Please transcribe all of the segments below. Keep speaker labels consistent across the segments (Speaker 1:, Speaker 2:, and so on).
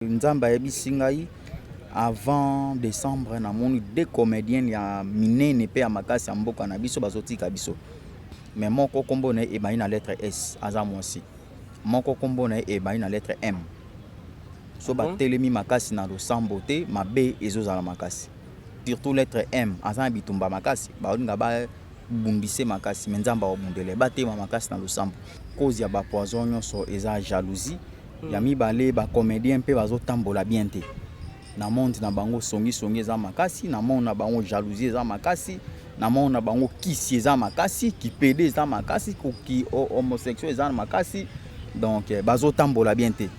Speaker 1: Nzamba yebisi ngai avant décembre na moni deux comédiens ya minene pe ya makasi ya mboka na biso bazotika biso. Mais moko kombo na ebani na lettre S aza mwasi. Moko kombo na ebani na lettre M. So batelemi makasi na losambo te mabe ezozala makasi. Surtout lettre M aza bitumba makasi baolinga ba bundise makasi menzamba obundele batema makasi na losambo. Cause ya ba poison nyonso eza jalousie. Ya mibale ba comédien pe bazo tambola bien te. Na monde na bango songi eza makasi, na monde na bango jalousie eza makasi, na monde na bango kisi eza makasi, ki PD eza makasi, ki homosexuel eza makasi. Donc bazo tambola bien te.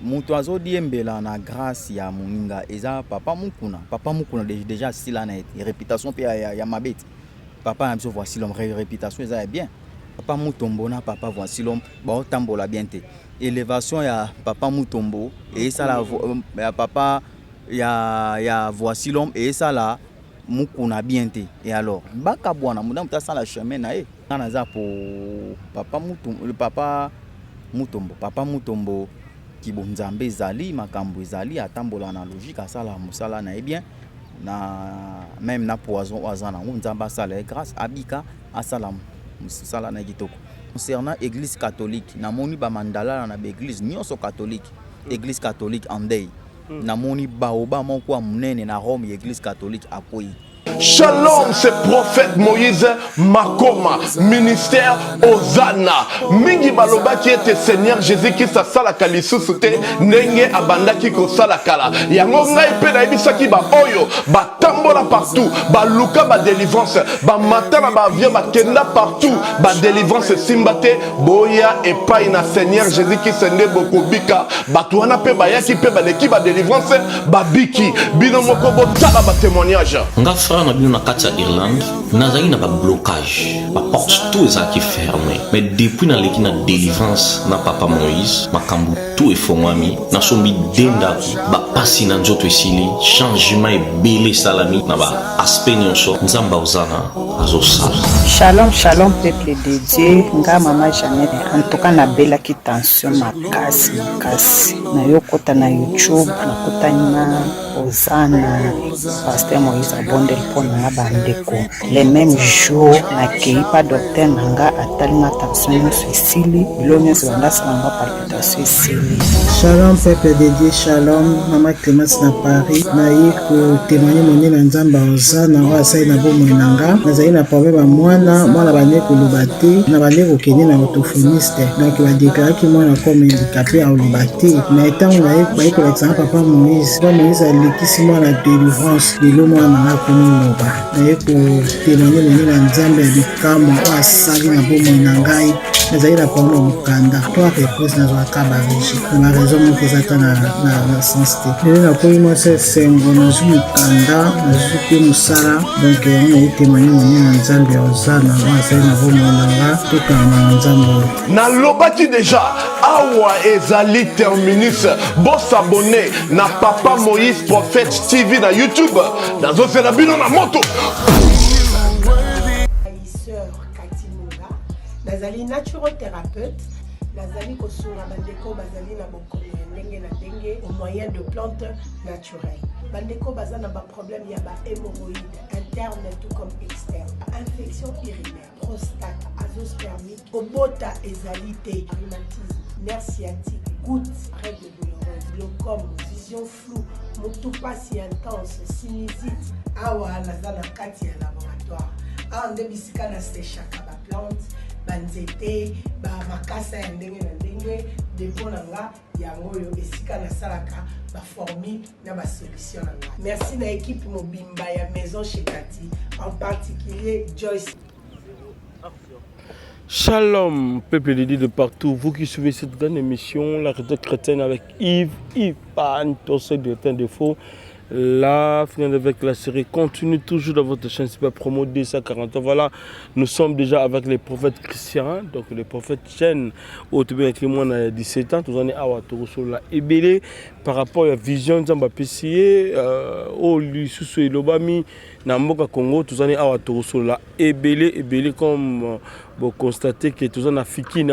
Speaker 1: Mutu azo diembela na grâce ya muninga eza papa mukuna. Papa mukuna déjà sila na réputation pe ya mabeti. Papa amso voici l'homme réputation eza bien. Papa Mutombo na papa voici l'homme ba tambola bien te. Élévation ya papa Mutombo et ça la ya papa ya voici l'homme et ça la mukuna bien te. Et alors baka bwana muda mutasa la chemin na na za pour papa Mutombo ki bonzambe ezali makambo ezali atambola na logique asala musala na bien na même na poison wazana nzamba sala grâce abika asala musala na kitoko. Concernant église catholique na moni ba mandala na église nyonso catholique église catholique en deuil na moni baoba moko ya munene na Rome église catholique akoyi.
Speaker 2: Shalom, c'est prophète Moïse Makoma, ministère Ozana. Mingi baloba qui était Seigneur Jésus qui sa sala kalisusu te nenge abanda ki ko sala kala. Yango ngai pe na ibisa ki ba oyo ba tambola partout, ba luka ba délivrance, ba matana ba avion ba kenda partout, ba délivrance simbate boya et pas na Seigneur Jésus qui sende bokobika. Ba tuana pe ba yaki pe ba leki ba délivrance ba biki bino moko bo tala ba témoignage.
Speaker 3: Na bino na kati ya Irlande nazali na ba blocage ba porte tout ezaki fermé mais depuis na leki na délivrance na papa Moïse makambu tout efongwami na sombi denda ba pasi na nzoto esili changement ebele salami na ba aspect nyonso nzamba ozana azosala.
Speaker 4: Shalom shalom peuple de Dieu nga mama Jeannette en tout cas na belaki tension makasi na yokota na YouTube na kotani na Ozana pasteur Moïse Abondel pona bandeko les mêmes jours na keipa docteur nanga atalinga tension esili bilonyo zibandasa nanga palpitation esili.
Speaker 5: Shalom peuple de Dieu, shalom mama Clémence na Paris na yiko témoigner moni na nzamba Ozana wa sai na bomo nanga nazali na problème mwana bane koloba te na bane kokende na orthophoniste donc ba déclaraki mwana comme handicapé à oloba te mais tant na ye ko l'exemple papa Moïse alekisi mwana délivrance lelo mwana na komi loba na ye ko témoigner moni na nzambe ya bikamo asali na bomo na ngai nazali na problème mokanda to réponse na zwaka ba régie na raison moko ezata na sens te lelo na komi moi c'est sengo na zu mokanda na zu pe musala donc on a témoigner moni na nzambe Ozana wa sai na bomo na nga to kana nzambe
Speaker 2: na lobaki déjà awa ezali terminus bo s'abonner na papa Moïse prophète TV na YouTube dans un bino na moto.
Speaker 6: Nazali naturothérapeute, nazali kosura bandeko bazali na bokomi ndenge na ndenge au moyen de plantes naturelles. Bandeko bazana ba problème ya ba hémorroïdes interne tout comme externe, infection urinaire, prostate, azoospermie, obota ezalité, rhumatisme, nerf sciatique, gouttes, règles douloureuses, glaucome, vision floue, motopathie intense, sinusite. Awa nazana kati ya laboratoire. Awa ndebisika na séchaka ba plante banzete ba makasa ya ndenge na ndenge depo na nga yango yo esika na salaka ba formule na ba solution na nga. Merci na équipe mobimba ya maison chez Cathy, en particulier Joyce.
Speaker 7: Shalom, peuple de Dieu de partout, vous qui suivez cette grande émission, la recette chrétienne avec Yves Pan, Tossé de Temps de Faux. Là, finir avec la série continue toujours dans votre chaîne Super Promo 240. Voilà, nous sommes déjà avec les prophètes chrétiens, donc les prophètes chaîne au Tibet écrit moi à 17 ans, tous années à sur la ébélé par rapport à la vision de Zambapessier, au Lisusu et l'Obami, Namboka Congo, tous années à sur la ébélé comme vous constatez que tous en Afrique, ils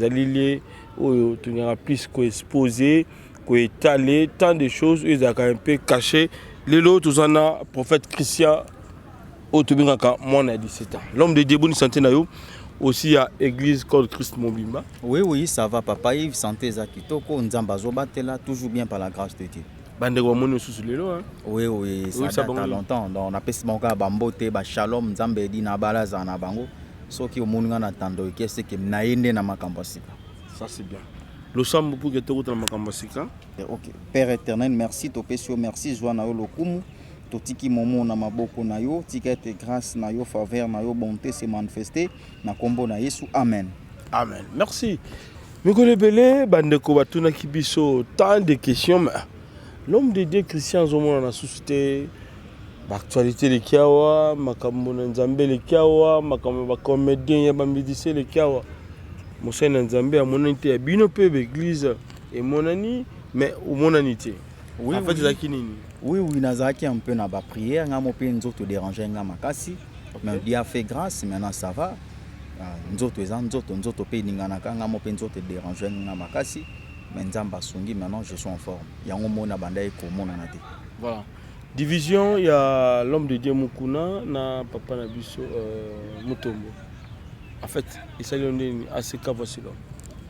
Speaker 7: allaient liés au plus exposé. étaler tant de choses, ils ont un peu caché. Les autres, ils ont un prophète Christian, moi, a 17 ans. L'homme de Dieu, bonne santé, aussi à l'église Code Christ Mobimba.
Speaker 1: Oui, ça va, papa Yves, santé Zakitoko, Nzamba Zobatela, toujours bien par la grâce de Dieu. Oui, ça date à longtemps. Donc, on appelle ce monka Bambote, Shalom, Nzambedi, Nabalaza, Nabango. Ce qui est au monde, on attend, c'est que Naïne na Makambasika.
Speaker 7: Ça, c'est bien. Le sambo pour que tu aies Makambasika.
Speaker 1: Ok. Père éternel, merci, Topesio, merci, Joana Lokumu. Totiki momo na maboko na yo, tikete grâce na yo, faveur na yo, bonté se manifester na kombo na Yesu. Amen.
Speaker 7: Amen. Merci. Mikole Belé, bandeko batuna kibiso tant de questions, mais l'homme de Dieu Christian Zomo na société, l'actualité de Kiawa, makambo na Nzambe le Kiawa, makambo ba comédien ya ba médecin le Kiawa. Mosé na Nzambe a monanité ya bino pe église et monani, mais au monanité.
Speaker 1: Oui,
Speaker 7: en fait,
Speaker 1: oui, nazaki un peu na ba prière, nga mo pe nzoto déranger nga makasi. Mais Dieu a fait grâce, maintenant ça va. Nzoto pe ningana nga mo pe nzoto déranger nga makasi. Mais Nzamba sungi, maintenant je suis en forme. Yango mona bandai ko mona na te.
Speaker 7: Voilà. Division, il y a l'homme de Dieu Mukuna na papa na biso Mutombo. En fait, il s'agit de ACK voici là.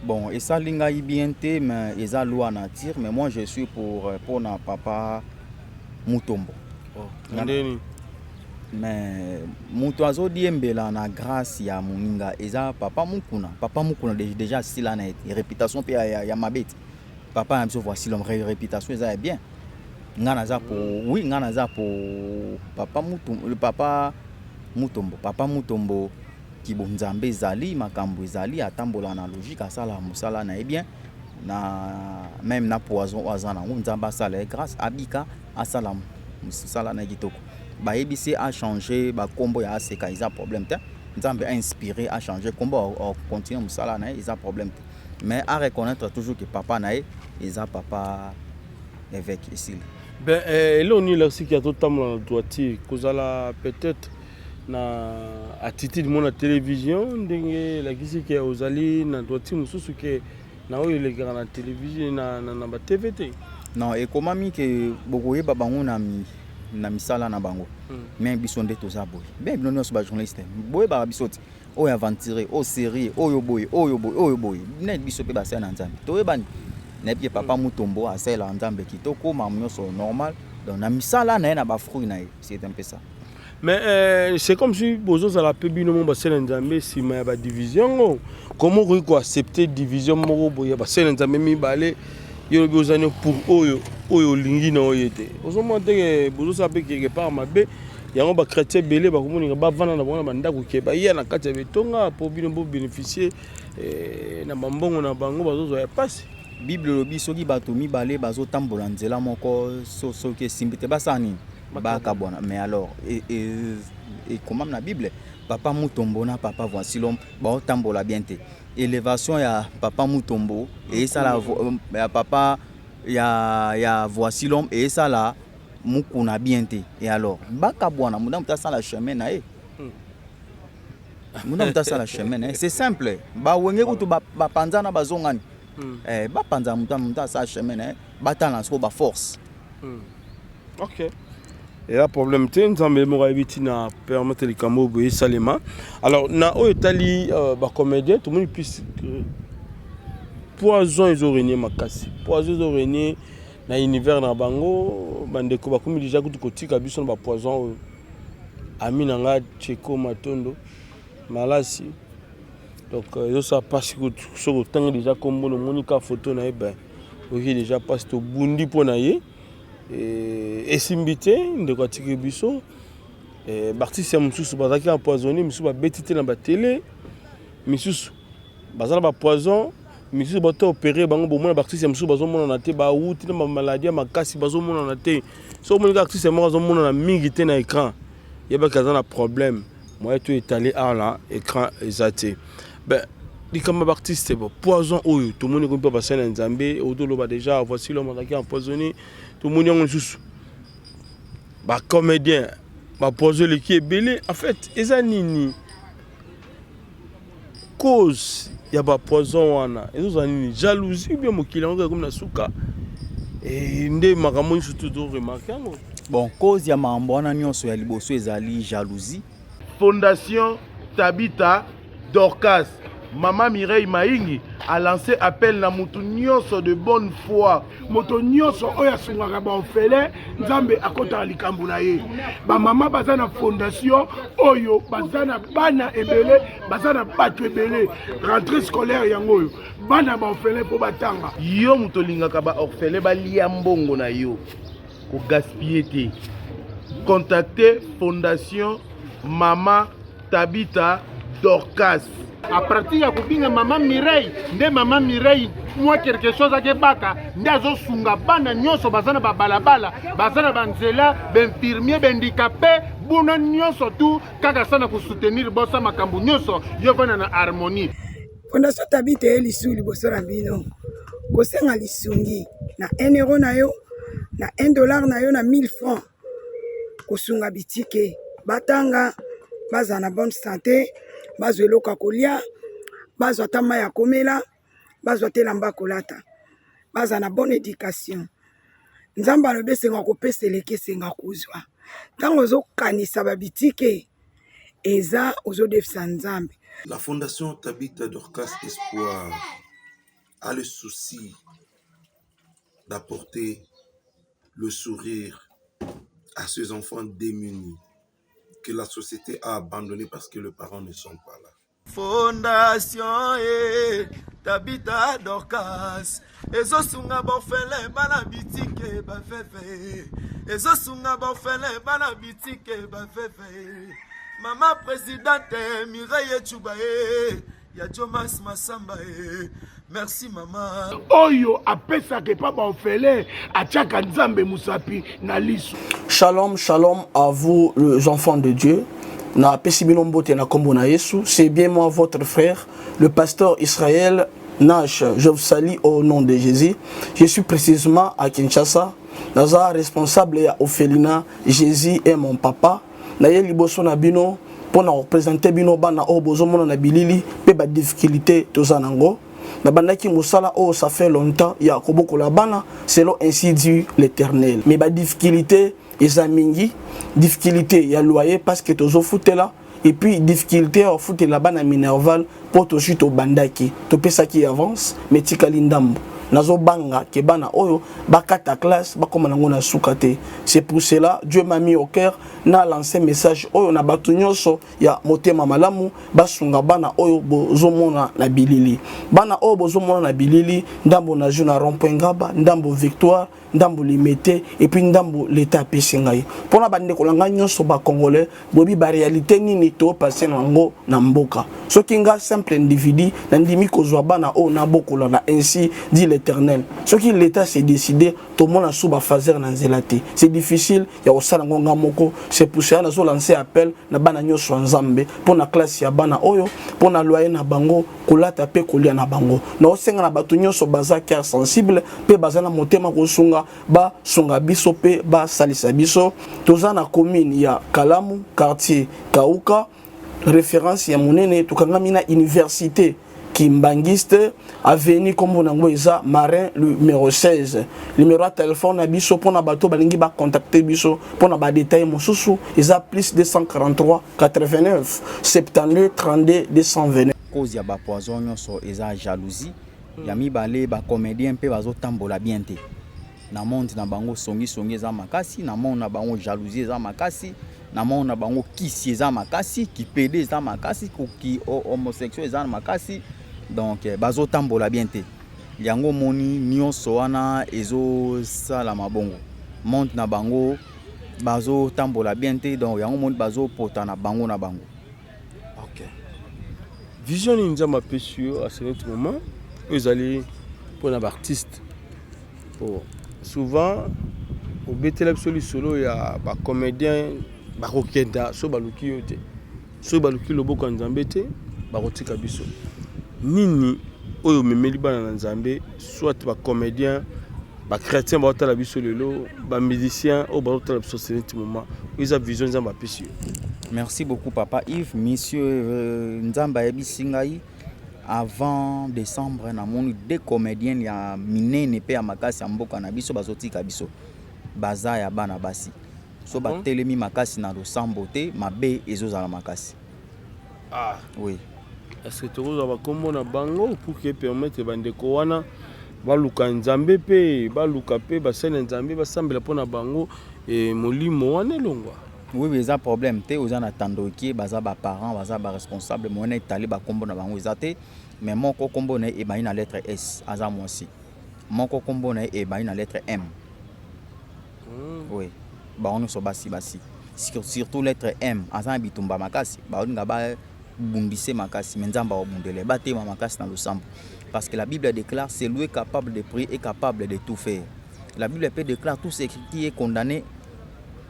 Speaker 1: Bon, et ça linga IBNT, mais ils ont loi nature, mais moi je suis pour na papa Mutombo.
Speaker 7: Oh,
Speaker 1: mais Mutoazo diembela na grâce ya muninga, eza papa Mukuna. Papa Mukuna déjà si la net, réputation pe ya mabeti. Papa na biso voici l'homme réputation eza bien. Ngana za pour oui, ngana za pour papa Mutombo, le papa Mutombo, papa Mutombo. Qui bon Nzambe zali makambo zali atambola na logique asala musala na bien na même na poison azana Nzamba sala grâce abika asala musala na kitoko ba ebisi a changer ba kombo ya aseka isa problème te Nzambe a inspiré a changer kombo a continuer musala na isa problème te mais à reconnaître toujours que papa na isa papa évêque ici
Speaker 7: ben là on est là aussi qui a tout temps dans droitier kozala peut-être na attitude mon la télévision ndenge la kisi ke ozali na droiti mususu ke na oyo le grand télévision na ba TVT
Speaker 1: non et comment mi ke bokoye babango na misala na bango mais biso nde toza boy ben bino nyonso ba journaliste boye ba bisoti oyo aventurer o série oyo boy net biso pe ba sa na Nzambe toye bani na puis papa Mutombo asela Nzambe kitoko ma nyonso normal donc na misala na ba fruit na c'est un peu ça.
Speaker 7: Mais c'est comme si Bozo la pebino mon bassin Nzambe si ma ba division comment on peut accepter division moko boya bassin Nzambe mi balé yo bozano pour oyo lingi na oyete ozo monter que Bozo sape quelque part mabe yango ba chrétien belé ba komoni ba vana na bona banda ko keba ya na kati betonga pour bino bo bénéficier na mambongo na bango bazo ya passe
Speaker 1: Bible lobi soki bato mi balé bazo tambola nzela moko so ke simbite basani baka bona mais alors et comment la Bible papa Mutombo na papa voici l'homme ba tambola bien te élévation ya papa Mutombo et ça la papa ya voici l'homme et ça la mukuna bien te et alors baka bona muda muta sa la chemin na muda muta sa la chemin c'est simple ba wenge kutu ba panza na bazongani ba panza muta sa chemin ba tana so ba force.
Speaker 7: OK. Et là problème te Nzambe mo éviter na permettre les camo boye salema alors na o etali ba comédien tout le monde puisse poison ils ont régné makasi poison ils ont régné na univers na bango bandeko ba komi déjà kutu kotika biso ba poison ami nanga Cheko Matondo malasi donc yo ça passe que sur autant déjà comme mon monika photo na ben OK déjà passe to bundi pona ye et simbité de quoi tirer biso et Baptiste mususu bazaki empoisonné mususu ba betité na ba télé mususu bazala ba poison mususu bato opérer bango bo mona Baptiste mususu bazo mona na te ba wuti na maladie makasi bazo mona na te so mona Baptiste mo bazo mona na mingi te na écran yeba kaza na problème moi tout étalé à là écran exaté ben likamba Baptiste bon poison oyo tout monde ko pa passer na Nzambe odoloba déjà voici l'homme qui empoisonné tout le monde est juste ba comédien ba poser le qui est belé en fait eza nini cause ya ba poison wana ezo nini jalousie bien mokili ngo comme na suka Et nde makambo surtout to remarquer.
Speaker 1: Bon, cause ya mambo wana nyonso ya liboso ezali jalousie.
Speaker 8: Fondation Tabita Dorcas, Maman Mireille Maingi a lancé appel na mutu nyonso de bonne foi.
Speaker 9: Moto nyonso oya sungaka ba ofele nzambe akota likambo na ye. Ba mama bazana fondation oyo bazana bana ebele, bazana bato ebele. Rentrée scolaire yango oyo. Bana ba ofele po batanga.
Speaker 8: Yo muto lingaka ba orphelin ba lia mbongo na yo. Ko gaspiller te. Contactez Fondation Maman Tabita Dorcas.
Speaker 9: À partir ya kubinga Maman Mireille, nde Maman Mireille moi quelque chose ake baka, nde azo sunga bana nyonso bazana ba balabala, bazana banzela, benfirmier, bendikapé, buna nyonso tu kaka sana ko soutenir bossa makambu nyonso yo vana na harmonie.
Speaker 10: Fondation Tabita elisu liboso na bino. Kosenga lisungi na 1 euro na yo, na 1 dollar na yo, na 1000 francs. Kosunga bitike batanga baza na bonne santé, bazwa eloka kolia, bazwa tama ya komela, bazwa telamba kolata, baza na bonne éducation. Nzamba alobi senga kopesa eleke senga kozwa. Tango ozokanisa babitike eza ozodefisa nzambe.
Speaker 11: La Fondation Tabita Dorcas Espoir a le souci d'apporter le sourire à ces enfants démunis que la société a abandonnés parce que leurs parents ne sont pas là.
Speaker 1: Fondation Tabita Dorcas ezosunga bofele bana bitike bafefe ezosunga bofele bana bitike bafefe Maman présidente Mireille Chubaye ya Jomas Masamba merci maman.
Speaker 9: Oyo apesa ke pa ba ofele atiaka nzambe musapi na lisu.
Speaker 12: Shalom, shalom à vous les enfants de Dieu. Na pesibino mbote na kombo na Yesu. C'est bien moi votre frère, le pasteur Israël Nash. Je vous salue au nom de Jésus. Je suis précisément à Kinshasa. Naza responsable ya Ophelina. Jésus est mon papa. Na ye liboso na bino pour représenter bino bana o bozo mona na bilili pe ba difficulté tozanango. Na bandaki musala oh ça fait longtemps ya koboko la bana selon ainsi dit l'Éternel. Mais ba difficulté ezamingi difficulté ya loyer parce que tozo foutela et puis difficulté au foot la bana minerval pour to chute au bandaki to pesa qui avance mais tikali ndambo nazo banga ke bana oyo bakata classe bakoma nango na sukate. C'est pour cela Dieu m'a mis au cœur na lancé message oyo na batu nyonso ya motema malamu basunga bana oyo bozomona na bilili bana oyo bozomona na bilili ndambo na juna rond-point ngaba ndambo victoire ndambo limité et puis ndambo l'état pesingai pona bande kolanga nyonso ba congolais bobi ba réalité nini to passer nango na mboka soki nga simple individu na ndimi kozwa bana o na bokola na ainsi dit l'Éternel soki l'état s'est décidé to mona suba fazer na nzelate c'est difficile ya osala ngonga moko. C'est pour ça nazo lancer appel na bana nyonso nzambe pona classe ya bana oyo pona loyer na bango kolata pe kolia na bango na osenga na batu nyonso baza cœur sensible pe bazana motema kosunga ba sunga biso pe ba salisa biso toza na commune ya Kalamu quartier Kauka référence ya monene tukangami na université Kimbangiste avenue comme on eza Marin numéro 16 numéro de téléphone na biso pona bato balingi ba contacter biso pona ba détail mosusu eza plus 243 89 72 32 229
Speaker 1: cause ya ba poison nyonso eza jalousie ya mibale ba comédien pe bazo tambola bien te na monde na bango songi eza makasi na monde na bango jalousie eza makasi na monde na bango kisi eza makasi ki PD eza makasi ki homosexuel eza makasi donc bazo tambola bien te yango moni nyonso wana ezo sala mabongo monde na bango bazo tambola bien te donc yango moni bazo pota na bango na bango.
Speaker 7: OK. Vision ni nzamba pesio à ce moment ils allaient pour un artiste pour souvent au betelep solo ya ba comédien ba rokenda so baluki yote so baluki loboko nzambe te ba rotika biso nini oyo memeli bana na nzambe soit ba comédien ba chrétien ba otala biso lelo ba musicien o ba otala biso ce moment ils a vision nzamba pesio.
Speaker 1: Merci beaucoup papa Yves monsieur nzamba yebisingai avant décembre namoni deux comédiens ya minene pe ya makasi ya mboka na biso bazotika biso baza ya bana basi so batelemi makasi na losambo te mabe ezozala makasi.
Speaker 7: Ah
Speaker 1: oui.
Speaker 7: Est-ce que tu as kombo na bango pour que permettre bandeko wana baluka nzambe pe baluka pe basene nzambe basambela pona bango et molimo wana longwa?
Speaker 1: Oui, mais ça problème te aux en attendant qui baza ba parents baza ba responsable mon étalé ba kombo na bango ezate mais mon kombo na e ba na lettre S aza moi aussi mon kombo na e ba na lettre M. Oui, ba on so basi surtout lettre M aza bitumba makasi ba on ba bundise makasi menzamba obundele ba te makasi na losambo parce que la Bible déclare c'est lui capable de prier et capable de tout faire. La Bible peut déclare tout ce qui est condamné.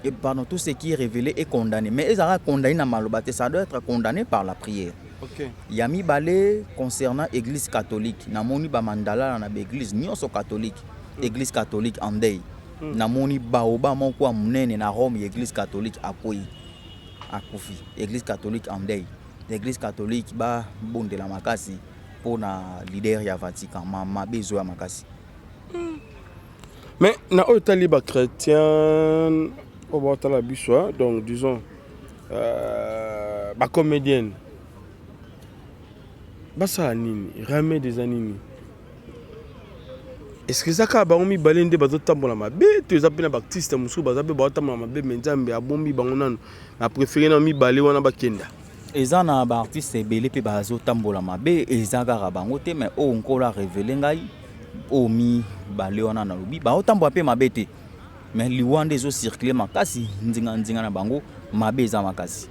Speaker 1: Et pardon, tout ce qui est révélé est condamné. Mais ils ont condamné dans Malobate, ça doit être condamné par la prière.
Speaker 7: Ok.
Speaker 1: Yami balé concernant l'église catholique. Namoni ba mandala na l'église nyonso catholique. Église catholique en deuil. Namoni baoba moko munene na Rome l'église catholique akoyi. Akufi. Église catholique en deuil. L'église catholique ba bonde la makasi pour na leader ya Vatican ma bezo ya makasi.
Speaker 7: Mais na otali ba chrétien donc disons ba comédienne basa nini ramé des anini est-ce que ça ka ba omi balende bazo tambola mabe to ezapena ba artiste musu bazabe ba tambola mabe menzambe abombi bango nanu na préféré na mi balé wana bakenda
Speaker 1: ezana ba artiste belé pe bazo tambola mabe ezaka bango te mais o nkola révéler ngai omi balé wana na lobi ba otambola pe mabe te. Mais liwande zo circuler makasi ndinga na bango mabe za makasi.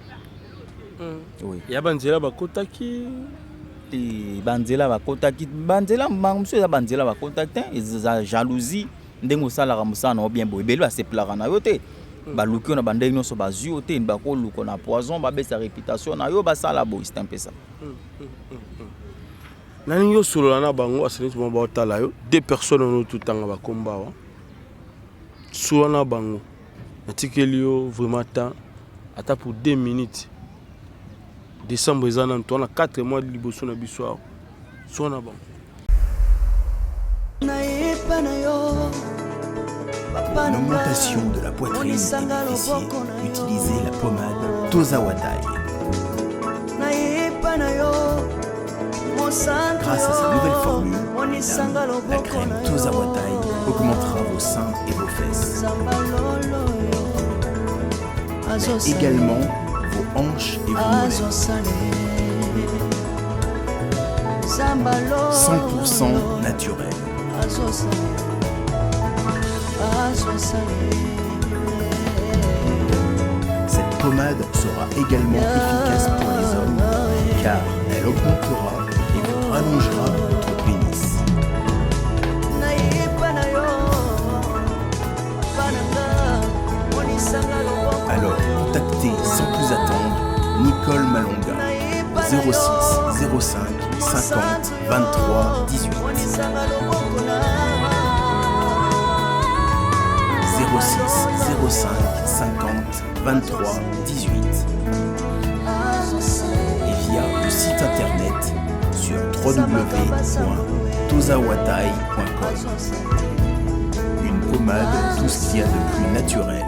Speaker 1: Oui.
Speaker 7: Ya banzela bakotaki
Speaker 1: te banzela mangmuso ya banzela bakotaki za jalousie ndengo sala ka musana bien boy belo se plara na yo te. Baluki na bandai no so bazio te bako luko na poison babe sa réputation na yo basala boy c'est un peu ça.
Speaker 7: Nani yo solo na bango aseneti mo ba otala yo deux personnes no tout tanga ba komba wa. Soana bango natikeli vraiment temps ata pour 2 minutes décembre ezana ntona 4 mois de liboso na biso soana bango
Speaker 13: L'augmentation de la poitrine est difficile. Utilisez la pommade Tozawatai. Grâce à sa nouvelle formule, la crème Tozawatai augmentera vos seins et vos fesses. Mais également vos hanches et vos mollets. 100% naturel. Cette pommade sera également efficace pour les hommes car elle augmentera et vous rallongera votre pénis. Alors contactez sans plus attendre Nicole Malonga 06 05 50 23 18 06 05 50 23 18 et via le site internet sur www.tozawatai.com. Une pommade, tout ce qu'il y a de plus naturel.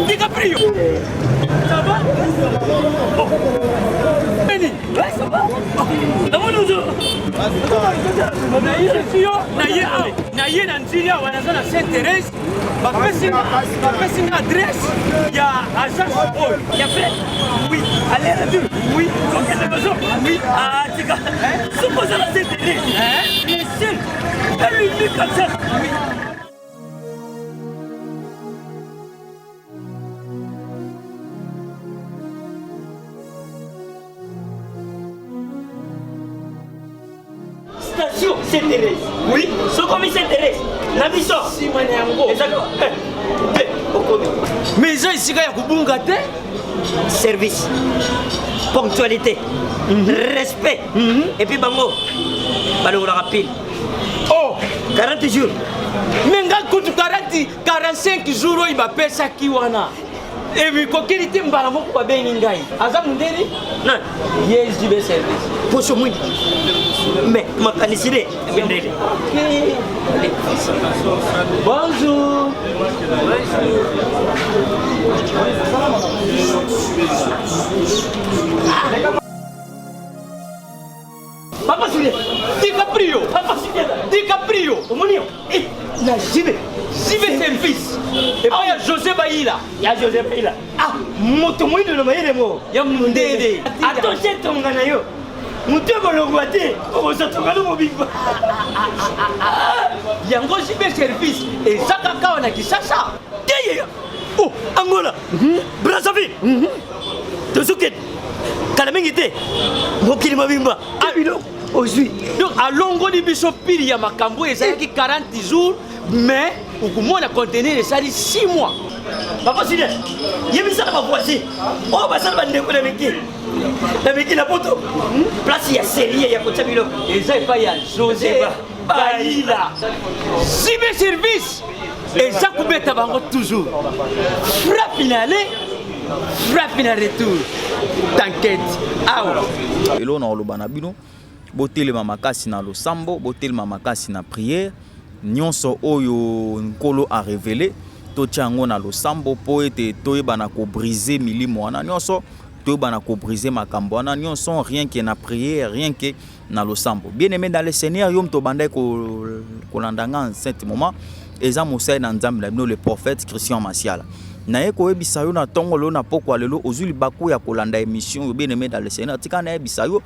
Speaker 14: DiCaprio, ça va? Benny, ouais, ça va? D'abord nous naye na nzili awa naza na Sainte-Thérèse bapesi nga adresse ya agence oyo ya fait oui aller retour oui okende besoin oui tika supposa na Sainte-Thérèse le seul et l'unique comme ça oui. Station Sainte-Thérèse. Oui. Ce commissaire Thérèse. La mission. Si moi n'ai un gros. Exactement. Mais ça ici, il y a Kubungate.
Speaker 15: Service, ponctualité, respect. Et puis bango, balou la rapide.
Speaker 14: Oh,
Speaker 15: 40 jours.
Speaker 14: Mais quand tu 45 jours, il va payer ça qui wana. Et puis quand il était mbalamo pour bien n'ingai. Aza mundeli?
Speaker 15: Non.
Speaker 14: Yes, du service.
Speaker 15: Pour ce moment. Mais ma canicide.
Speaker 14: Bonjour. Papa Sule, DiCaprio, Papa Sule, DiCaprio, Omonio, na Jibe service. Et puis il y a José Baïla.
Speaker 15: Il y a José Baïla.
Speaker 14: Ah, moto moïne de maïle mo. Ya mundede.
Speaker 15: Attention ton ganayo. Moto bolongwate, on se trouve dans mon big.
Speaker 14: Yango Jibe service et Zakaka on a qui ça.
Speaker 15: Oh, Angola. Brazzaville. Tozuket. Kalamingite. Mokili mabimba. Abilo.
Speaker 14: Aujourd'hui. Donc à longo di biso pili ya makambo ezaki 40 jours mais okumona contenir ça 6 mois.
Speaker 15: Papa Sile, yebisa na voisin. Oh basala bandeko na meki. Na meki na poto. Place ya série ya kota bilo.
Speaker 14: Eza pa ya José Baïla. Jibe service. Eza kubeta bango toujours. Frappe finale. Frappe na retour. T'inquiète. Ah.
Speaker 1: Elo na olobana bino. Botelema makasi na losambo, botelema makasi na prière. Nyonso oyo nkolo a révélé. Totiango na losambo po ete toyebana ko briser milimo wana nyonso. Toyebana ko briser makambo wana nyonso, rien que na prière, rien que na losambo. Bien aimé dans le Seigneur, yom to bandai ko landanga en cet moment. Eza Moussa na nzambe na bino le prophète Christian Masiala. Naye ko ebisa yo na tongo lo na pokwa lelo ozuli baku ya kolanda émission bien aimé dans le Seigneur. Tika na ebisa yo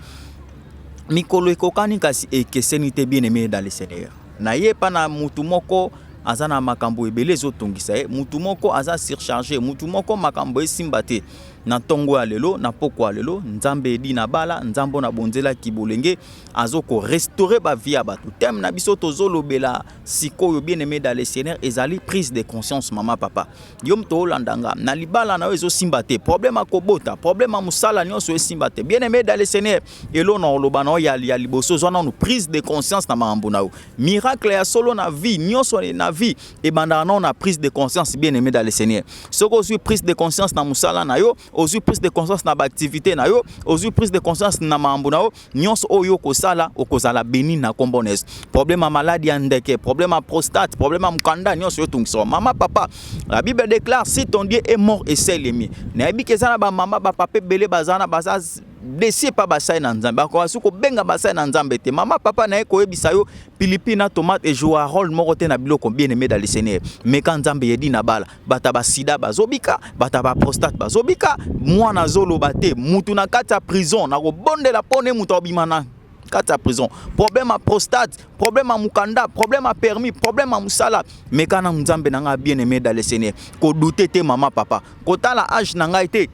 Speaker 1: mikolo ekokani kasi ekeseni te bien aimé dans le Seigneur. Naye pa na mutu moko azana makambo ebele ezotongisa ye, mutu moko aza surchargé, mutu moko makambo esimba te na tongo ya lelo na poko ya lelo nzambe edi na bala nzambo na bonzela kibolenge azoko restaurer ba vie ya bato tem na biso tozolobela sikoyo bien aimé dans le Seigneur ezali prise de conscience mama papa yom to landanga na libala na ezo simba te problème akobota problème musala nyonso esimba te bien aimé dans le Seigneur elo na oloba na ya liboso zwana no prise de conscience na mambo na miracle ya solo na vie nyonso na vie e banda na prise de conscience bien aimé dans le Seigneur soko sur prise de conscience na musala na yo ozu prise de conscience na activité na yo ozu prise de conscience na mambo na yo nyonso oyo kosala okozala béni na kombones problème maladie ya ndeke problème prostate problème mukanda nyonso yo tungso mama papa la Bible déclare si ton Dieu est mort et c'est l'ennemi na ebikezana ba mama ba papa belé bazana bazaz desi pa basai na nzambe ko asuko benga basai na nzambe te mama papa na ko ebisa yo pilipina tomate et joue un rôle moko te na biloko bien aimé dans le Seigneur mais quand nzambe yedi na bala bata ba sida bazobika bata ba prostate bazobika mwana zolo bate mutu na kati ya prison na ko bondela pone mutu obimana kati ya prison problème à prostate problème à mukanda problème à permis problème à musala mais quand nzambe na nga bien aimé dans le Seigneur ko douter te mama papa ko tala âge na nga été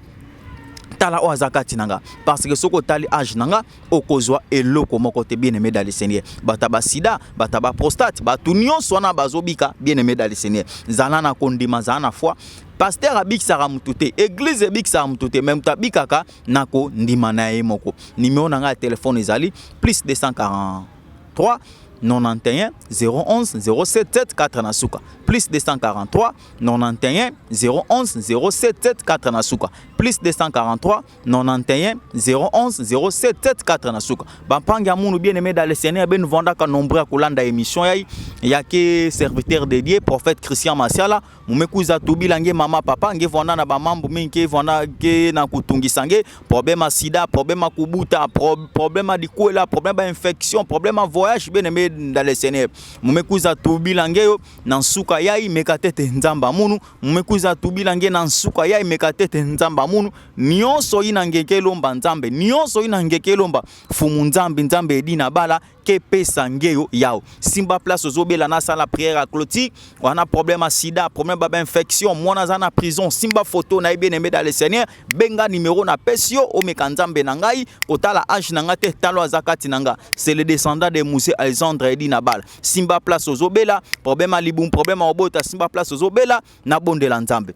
Speaker 1: tala o azakati nanga parce que soko tali âge nanga okozwa eloko moko te bien aimé dans le Seigneur bataba sida bataba prostate batu nyonso na bazobika bien aimé dans le Seigneur zana na kondima zana foi pasteur abikisaka mutu te église ebikisaka mutu te même tabikaka nako ndima na ye moko numéro nanga ya téléphone ezali plus 243 91 011 077 4 na suka plus 243 91 011 077 4 na suka plus 243 91 011 077 4 na suka bampangi amunu bien aimé dans le Seigneur ben vanda ka nombre kolanda émission ya ke serviteur dédié prophète Christian Masiala mumekuza tubilange mama papa nge vanda na ba mambo mingi vanda ke na kutungisange problème à sida problème à kubuta problème à dikuela problème à infection problème à voyage bien aimé dans le Seigneur mumekuza tubilange yo na suka yai mekatete nzamba munu mumekuza tubilange na suka yai mekatete nzamba munu nyonso inangeke lomba nzambe nyonso inangeke lomba fumu nzambe nzambe edina bala ke pesa ngeyo yao simba place ozobela na sala prière à clôture wana problème à sida problème ba infection mwana za na prison simba photo na bien aimé dans le Seigneur benga numéro na pesio o mekanzambe na ngai kotala âge na ngate talo azakati nanga c'est le descendant de Moussé Alexandre vendredi na bala simba place ozobela problème à libum problème à obota simba place ozobela na bondela nzambe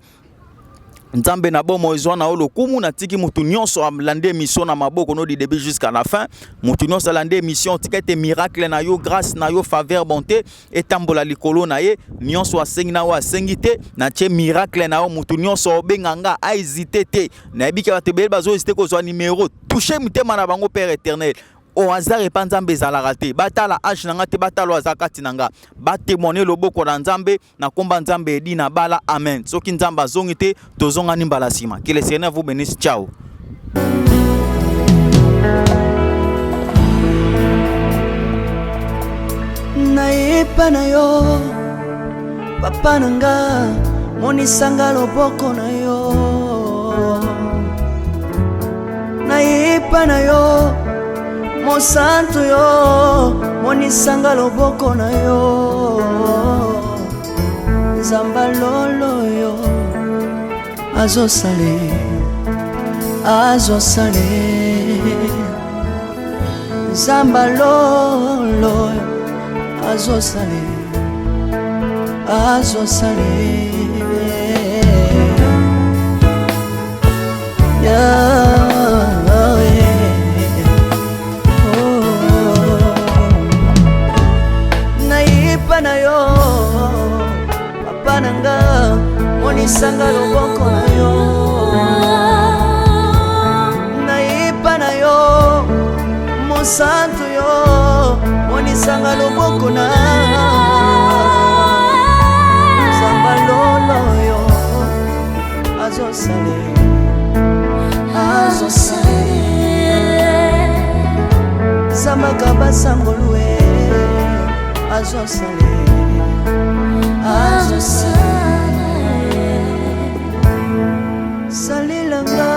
Speaker 1: nzambe na bomo ezwa na olokumu na tiki mutu nyonso alande mission na maboko no di début jusqu'à la fin mutu nyonso alande mission tikete miracle na yo grâce na yo faveur bonté etambola likolo na ye nyonso asengi na wa asengi te na tie miracle na yo mutu nyonso obenganga a hésiter te na ebika batebele bazo hésiter ko zwa numéro toucher mutema na bango Père éternel au hasard epa nzambe ezalaka te batala age nanga te batala aza kati nanga batémoigner loboko na nzambe na komba nzambe edi na bala amen soki nzambe azongi te tozonga ni mbala sima que le Seigneur vous bénisse ciao
Speaker 16: nayepa na yo papa nanga monisanga loboko na yo nayepa na yo Mon santo yo, monisanga loboko na yo Zamba lolo yo, azo sale Zamba lolo yo, azo sale yeah. Na yo papa nanga monisanga loboko na yo naipa na yo mosantu yo monisanga loboko na zamba lolo yo azo sale zamba kabasangolwe azo sale salilanga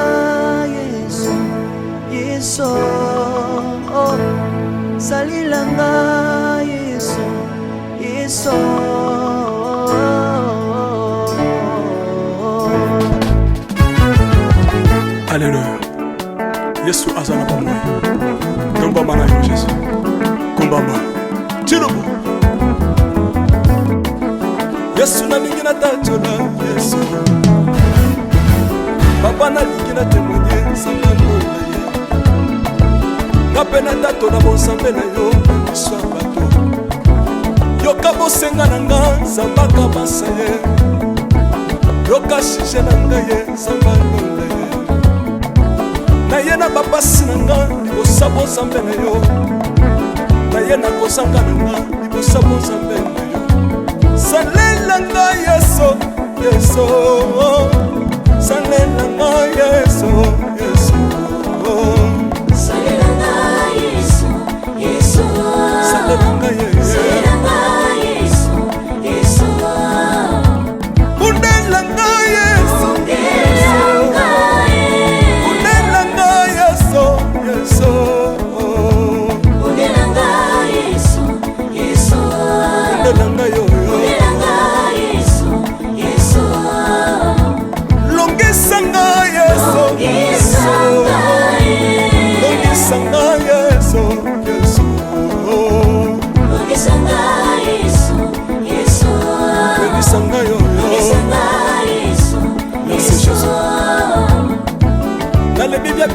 Speaker 16: Yesu oh salilanga Yesu
Speaker 17: Alléluia Yesu azana pa moi komba mana yo Jésus komba ma tirobo Yesu na mingi na tatola Yesu Papa na lingi na témoigner sangano na ye Napena tatola bonsambe na yo Iswa bato Yoka bosenga na nga Zambaka basa ye Yoka shije na nga ye Zambano na ye Na ye na babasi na nga Ibosa bonsambe na yo Na ye na kosanga na nga Ibosa bonsambe na yo Salelanga Yesu Salelanga Yesu Salelanga Yesu Salelanga Yesu Undelanga Yesu Undelanga Yesu Undelanga Yesu Undelanga yo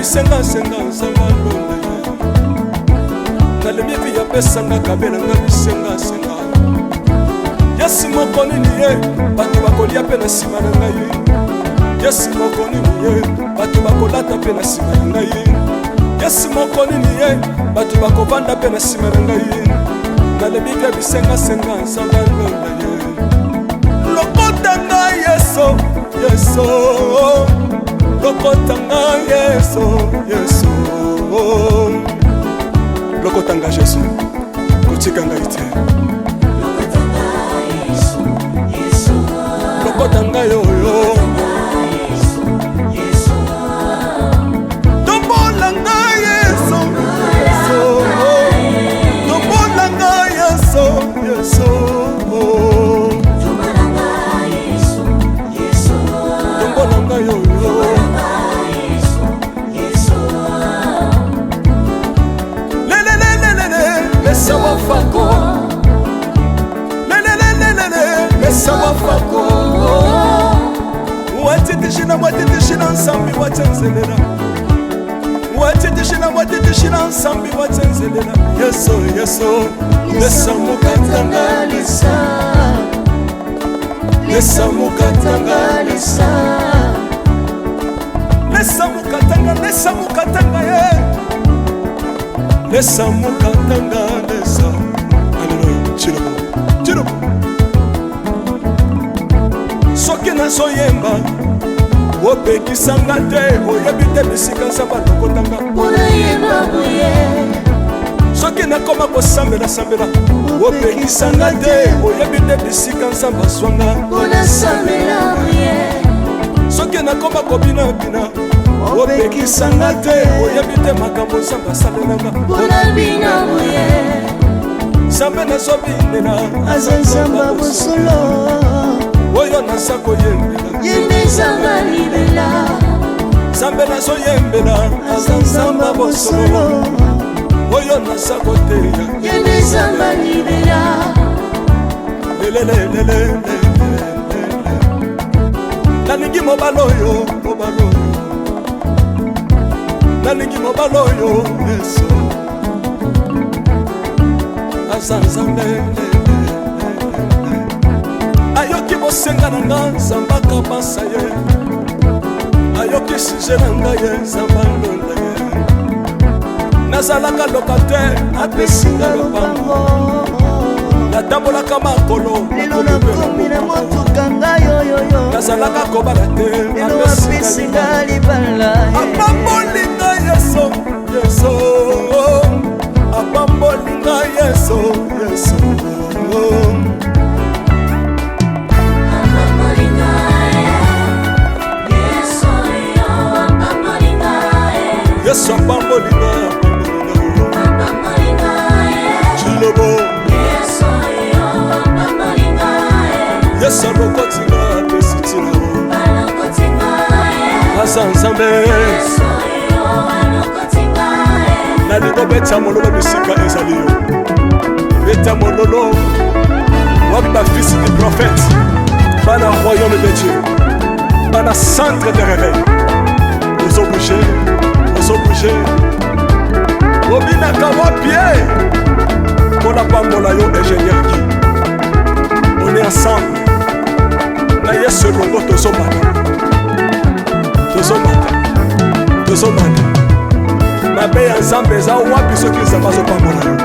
Speaker 17: bisenga senga nsanga londe Nalebi vya pesa nga kabela nga bisenga senga Yesu moko nini ye Batu bakolia pe na sima na ngai Yesu moko nini ye Batu bakolata pe na sima na ngai Yesu moko nini ye Batu bakovanda pe na sima na ngai Nalebi vya bisenga senga nsanga londe Lokota nga Yesu Lokotanga Yesu Lokotanga Jésus Kotikanga ite Lokotanga yoyo Tombolanga Yesu Tombolanga Yesu Tombolanga yoyo Sawa fako watsenzelela watitishina nsambi watsenzelela yeso lesa mukatanga lesa mukatanga ye lesa mukatanga Alléluia Chiro soki nazoyemba opekisanga te oyebi te bisika nzambe alokotanga soki nakoma kosambela opekisanga te oyebi te bisika nzambe azwanga soki nakoma kobinabina opekisanga te oyebi te makambo nzambe asalelanga nzambe nazobinela
Speaker 16: aza nzambe bosolo
Speaker 17: oyo naza koyembela
Speaker 16: yende nzambe libela
Speaker 17: nzambe nazoyembela aza nzambe bosolo oyo naza koteya
Speaker 16: yende nzambe libela
Speaker 17: nalingi mobala oyo nalingi mobala oyo yesu aza nzambe ayoki bosenga na nga nzambe akabasa ye ayoki suje na ngai ye nzambe alonda ye nazalaka lokatere apesinga lopango natambolaka makolo
Speaker 16: lelo nakomi na motuka ngai oyoyo
Speaker 17: nazalaka kobala te
Speaker 16: lelo apesinga libala
Speaker 17: apambolinga yeso apambolinga yeso yesu apambolinga chilobo yesu alokotinga apesitina aza nzambe nalingo beta mololo bisika ezali yo beta mololo wapi bafisi du prophète bana royaume de Dieu bana centre de réveil ozobouge obinaka wapie mpona pambola yo ingénieur ki on est ensemble na yesu elongo tozomata mabe ya nzambe eza wapi soki nzambe azopambola yo